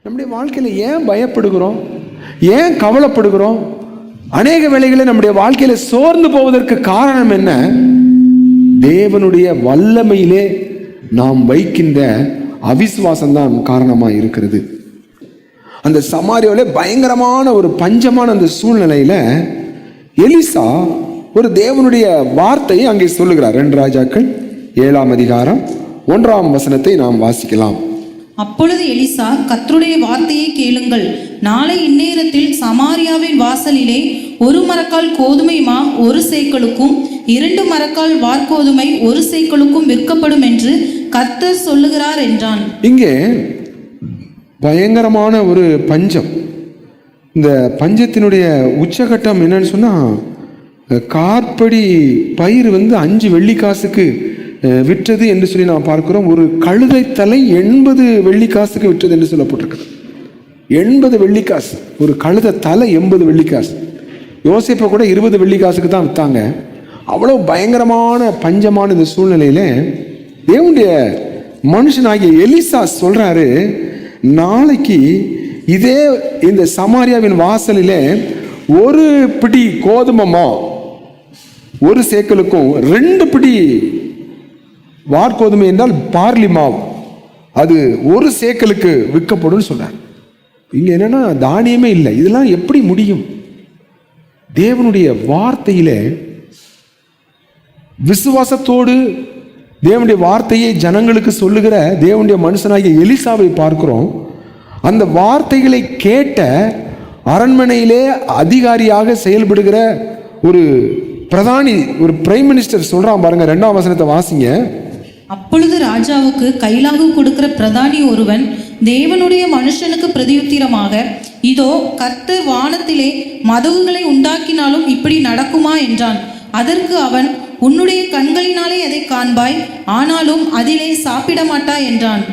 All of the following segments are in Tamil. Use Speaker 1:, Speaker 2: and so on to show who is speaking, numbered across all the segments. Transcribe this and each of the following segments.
Speaker 1: நம்முடைய வாழ்க்கையில் ஏன் பயப்படுகிறோம், ஏன் கவலைப்படுகிறோம்? அநேக வேளைகளில் நம்முடைய வாழ்க்கையில சோர்ந்து போவதற்கு காரணம் என்ன? தேவனுடைய வல்லமையிலே நாம் வைக்கின்ற அவிசுவாசம் தான் காரணமாக இருக்கிறது. அந்த சமாரியாவில் பயங்கரமான ஒரு பஞ்சமான அந்த சூழ்நிலையில எலிசா ஒரு தேவனுடைய வார்த்தையை அங்கே சொல்லுகிறார். 2 ராஜாக்கள் 7ஆம் அதிகாரம் 1ஆம் வசனத்தை நாம் வாசிக்கலாம்.
Speaker 2: அப்பொழுது எலிசா, கர்த்தருடைய வார்த்தையை கேளுங்கள். நாளை இந்நேரத்தில் சமாரியாவின் வாசலிலே 1 மரக்கால் கோதுமை மா 1 சேக்கலுக்கும் 2 மரக்கால் வார்கோதுமை 1 சேக்கலுக்கும் விற்கப்படும் என்று கர்த்தர் சொல்லுகிறார் என்றான்.
Speaker 1: இங்கே பயங்கரமான ஒரு பஞ்சம். இந்த பஞ்சத்தினுடைய உச்சகட்டம் என்னன்னு சொன்னா, கார்படி பயிர் 5 வெள்ளிக்காசுக்கு விற்றது என்று சொல்லி நாம் பார்க்கிறோம். ஒரு கழுதை தலை 80 வெள்ளிக்காசுக்கு விற்றது என்று சொல்லப்பட்டிருக்கு. 80 வெள்ளிக்காசு. ஒரு கழுதை தலை 80 வெள்ளிக்காசு. யோசேப்பை கூட 20 வெள்ளிக்காசுக்கு தான் விற்றாங்க. அவ்வளோ பயங்கரமான பஞ்சமான இந்த சூழ்நிலையில தேவனுடைய மனுஷனாகிய எலிசா சொல்றாரு, நாளைக்கு இதே இந்த சமாரியாவின் வாசலிலே 1 பிடி கோதுமை 1 சேக்கலுக்கும் 2 பிடி வார்கோதுமை என்றால் பார்லி மாவு, அது 1 சேக்கலுக்கு விற்கப்படும் சொல்றார். இங்க என்னன்னா தானியமே இல்லை. இதெல்லாம் எப்படி முடியும்? தேவனுடைய வார்த்தையிலே விசுவாசத்தோடு தேவனுடைய வார்த்தையை ஜனங்களுக்கு சொல்லுகிற தேவனுடைய மனுஷனாகிய எலிசாவை பார்க்கிறோம். அந்த வார்த்தைகளை கேட்ட அரண்மனையிலே அதிகாரியாக செயல்படுகிற ஒரு பிரதானி, ஒரு பிரைம் மினிஸ்டர் சொல்றான் பாருங்க. 2ஆம் வசனத்தை வாசிங்க.
Speaker 2: அப்பொழுது ராஜாவுக்கு கைலாகு கொடுக்கிற பிரதானி ஒருவன் தேவனுடைய மனுஷனுக்கு பிரதியுத்திரமாக, இதோ கர்த்தர் வானத்திலே மதகுகளை உண்டாக்கினாலும் இப்படி நடக்குமா என்றான். அதற்கு அவன், உன்னுடைய கண்களினாலே அதை காண்பாய், ஆனாலும் அதிலே சாப்பிட மாட்டாய் என்றான்.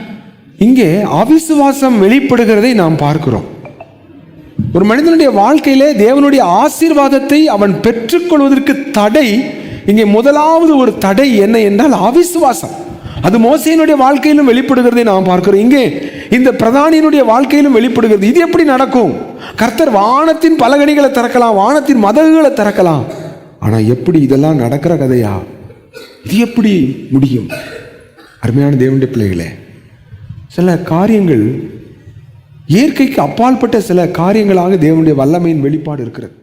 Speaker 1: இங்கே அவிசுவாசம் வெளிப்படுகிறதை நாம் பார்க்கிறோம். ஒரு மனிதனுடைய வாழ்க்கையிலே தேவனுடைய ஆசீர்வாதத்தை அவன் பெற்றுக்கொள்வதற்கு தடை, இங்கே முதலாவது ஒரு தடை என்ன என்றால் அவிசுவாசம். அது மோசேயினுடைய வாழ்க்கையிலும் வெளிப்படுகிறதை நாம் பார்க்கிறோம். இங்கே இந்த பிரதானியினுடைய வாழ்க்கையிலும் வெளிப்படுகிறது. இது எப்படி நடக்கும்? கர்த்தர் வானத்தின் பலகணிகளை திறக்கலாம், வானத்தின் மதகுகளை திறக்கலாம். ஆனா எப்படி இதெல்லாம் நடக்கிற கதையா? இது எப்படி முடியும்? அருமையான தேவனுடைய பிள்ளைகளே, சில காரியங்கள் இயற்கைக்கு அப்பாற்பட்ட சில காரியங்களாக தேவனுடைய வல்லமையின் வெளிப்பாடு இருக்கிறது.